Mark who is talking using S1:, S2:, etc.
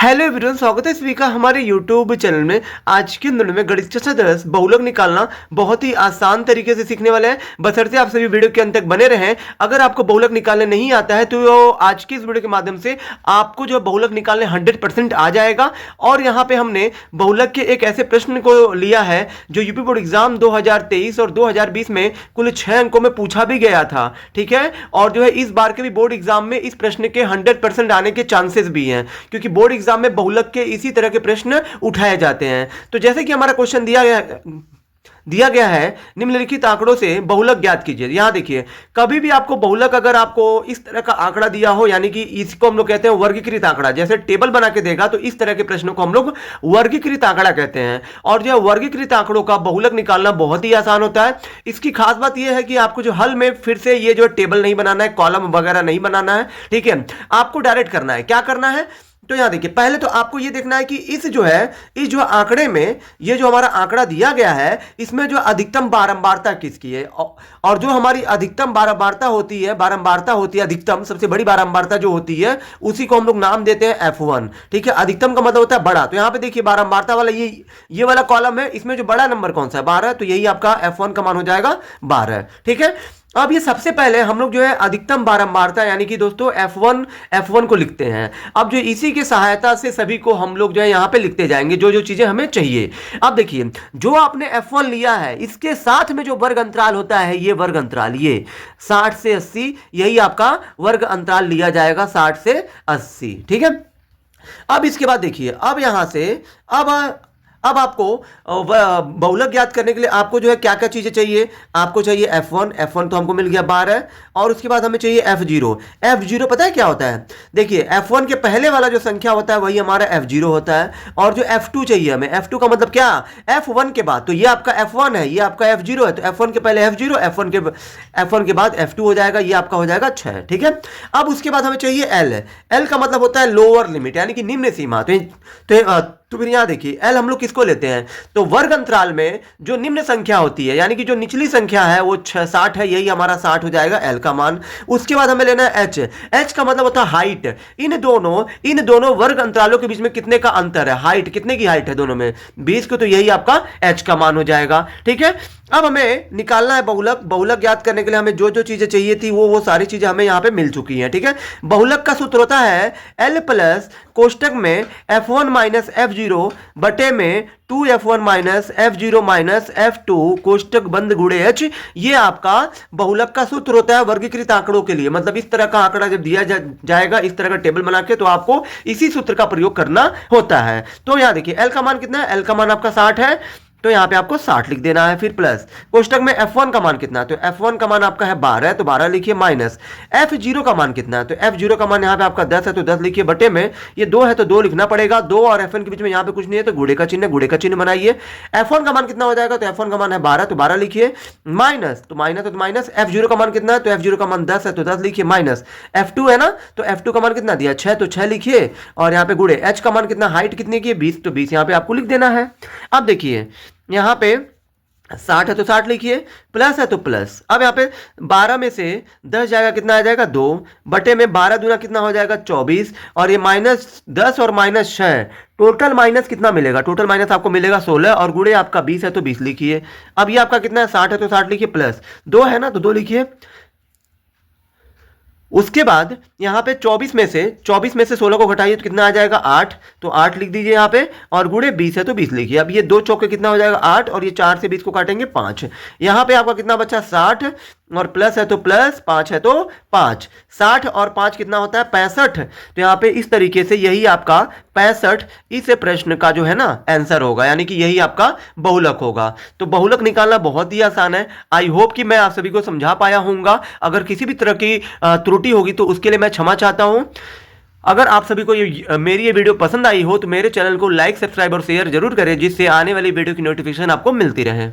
S1: Hello everyone, स्वागत है सभी का हमारे यूट्यूब चैनल में। आज के दिन में गणित कक्षा 10 बहुलक निकालना बहुत ही आसान तरीके से सीखने वाले हैं, बशर्ते आप सभी वीडियो के अंत तक बने रहें। अगर आपको बहुलक निकालने नहीं आता है तो आज की इस वीडियो के माध्यम से आपको जो बहुलक निकालने 100% आ जाएगा। और यहाँ पे हमने बहुलक के एक ऐसे प्रश्न को लिया है जो यूपी बोर्ड एग्जाम 2023 और 2020 में कुल 6 अंकों में पूछा भी गया था, ठीक है। और जो है इस बार के भी बोर्ड एग्जाम में इस प्रश्न के 100% आने के चांसेस भी हैं, क्योंकि बोर्ड एग्जाम में बहुलक के इसी तरह के प्रश्न उठाए जाते हैं। तो जैसे कि हमारा क्वेश्चन दिया गया है, निम्नलिखित आंकड़ों से बहुलक ज्ञात कीजिए। यहां देखिए, कभी भी आपको बहुलक अगर आपको इस तरह का आंकड़ा दिया हो, यानी कि इसको हम लोग कहते हैं वर्गीकृत आंकड़ा, जैसे टेबल बना के देगा तो इस तरह के प्रश्नों को हम लोग वर्गीकृत आंकड़ा कहते हैं। और जो वर्गीकृत आंकड़ों का बहुलक निकालना बहुत ही आसान होता है। इसकी खास बात यह है कि आपको जो हल में फिर से ये जो टेबल नहीं बनाना है, कॉलम वगैरह नहीं बनाना है, ठीक है। आपको डायरेक्ट करना है। क्या करना है तो यहां देखिए, पहले तो आपको यह देखना है कि इस जो आंकड़े में ये जो हमारा आंकड़ा दिया गया है, इसमें जो अधिकतम बारंबारता किसकी है। और जो हमारी अधिकतम बारंबारता होती है, अधिकतम सबसे बड़ी बारंबारता जो होती है, उसी को हम लोग नाम देते हैं F1, ठीक है। अधिकतम का मतलब होता है बड़ा। तो यहां पे देखिए बारंबारता वाला ये वाला कॉलम है, इसमें जो बड़ा नंबर कौन सा है, 12, तो यही आपका F1 का मान हो जाएगा 12, ठीक है। अब ये सबसे पहले हम लोग जो है अधिकतम बारंबारता यानी कि दोस्तों F1 को लिखते हैं। अब जो इसी की सहायता से सभी को हम लोग जो है यहां पे लिखते जाएंगे जो जो चीजें हमें चाहिए। अब देखिए, जो आपने F1 लिया है, इसके साथ में जो वर्ग अंतराल होता है, ये वर्ग अंतराल, ये 60 से 80, यही आपका वर्ग अंतराल लिया जाएगा, 60 से 80, ठीक है। अब इसके बाद देखिए, अब यहां से अब आपको बहुलक ज्ञात करने के लिए आपको जो है क्या क्या चीजें चाहिए। आपको चाहिए F1 तो हमको मिल गया 12, और उसके बाद हमें चाहिए F0 पता है क्या होता है। देखिए, F1 के पहले वाला जो संख्या होता है वही हमारा F0 होता है। और जो F2 चाहिए हमें, F2 का मतलब क्या, F1 के बाद, तो ये आपका F1 है, ये आपका F0 है, तो F1 के पहले F0, F1 के बाद F2 हो जाएगा, ये आपका हो जाएगा 6, ठीक है। अब उसके बाद हमें चाहिए L का मतलब होता है लोअर लिमिट, यानी कि निम्न सीमा। तो फिर यहां देखिए, L हम लोग किसको लेते हैं, तो वर्ग अंतराल में जो निम्न संख्या होती है, यानी कि जो निचली संख्या है वो 60 है, यही हमारा 60 हो जाएगा L का मान। उसके बाद हमें लेना है H का मतलब होता है हाइट। इन दोनों वर्ग अंतरालों के बीच में कितने का अंतर है, हाइट, कितने की हाइट है दोनों में, 20 को, तो यही आपका H का मान हो जाएगा, ठीक है। अब हमें निकालना है बहुलक ज्ञात करने के लिए हमें जो जो चीजें चाहिए थी वो सारी चीजें हमें यहां पे मिल चुकी हैं, ठीक है। बहुलक का सूत्र होता है L प्लस कोष्टक में F1 माइनस F0 बटे में 2F1 minus F0 minus F2 कोष्टक बंद गुणे H। ये आपका बहुलक का सूत्र होता है वर्गीकृत आंकड़ों के लिए। मतलब इस तरह का आंकड़ा जब दिया जाएगा, इस तरह का टेबल बना के, तो आपको इसी सूत्र का प्रयोग करना होता है। तो यहां देखिए, L का मान कितना है, L का मान आपका 60 है, तो यहां पे आपको 60 लिख देना है। फिर प्लस कोष्टक में F1 का मान कितना है, तो F1 का मान आपका है 12, तो 12 लिखिए, माइनस F0 का मान कितना है, तो F0 का मान यहां पे आपका 10 है, तो 10 लिखिए, बटे में ये 2 है तो 2 लिखना पड़ेगा, 2 और F1 के बीच में यहां पे कुछ नहीं है, तो गुणे का चिन्ह बनाइए। F1 का मान कितना हो जाएगा, तो F1 का मान है 12, तो 12 लिखिए, माइनस F0 का मान कितना है, तो F0 का मान 10 है, तो 10 लिखिए, माइनस F2 है ना, तो F2 का मान कितना दिया 6, तो 6 लिखिए, और यहां पे गुणे H का मान कितना, हाइट कितनी की 20, तो 20 यहां पे आपको लिख देना है। अब देखिए, यहां पे 60 है तो 60 लिखिए, प्लस है तो प्लस। अब यहाँ पे 12 में से 10 जाएगा, कितना आ जाएगा 2, बटे में 12 दूना कितना हो जाएगा 24, और ये माइनस 10 और माइनस 6, टोटल माइनस कितना मिलेगा, टोटल माइनस आपको मिलेगा 16, और गुणे आपका 20 है तो 20 लिखिए। अब ये आपका कितना है, 60 है तो 60 लिखिए, प्लस 2 है ना, तो 2 लिखिए। उसके बाद यहां पे 24 में से 16 को घटाइए तो कितना आ जाएगा 8, तो 8 लिख दीजिए यहां पे, और गुणे 20 है तो 20 लिखिए। अब ये 2 चौके कितना हो जाएगा 8, और ये 4 से 20 को काटेंगे 5, यहां पे आपका कितना बचा 60, और प्लस है तो प्लस, 5 है तो 5, 60 और 5 कितना होता है 65। तो यहां पे इस तरीके से यही आपका 65 इस प्रश्न का जो है ना आंसर होगा, यानी कि यही आपका बहुलक होगा। तो बहुलक निकालना बहुत ही आसान है। आई होप कि मैं आप सभी को समझा पाया हूंगा। अगर किसी भी तरह की त्रुटि होगी तो उसके लिए मैं क्षमा चाहता हूं। अगर आप सभी को मेरी ये वीडियो पसंद आई हो तो मेरे चैनल को लाइक, सब्सक्राइब और शेयर जरूर करें, जिससे आने वाली वीडियो की नोटिफिकेशन आपको मिलती रहे।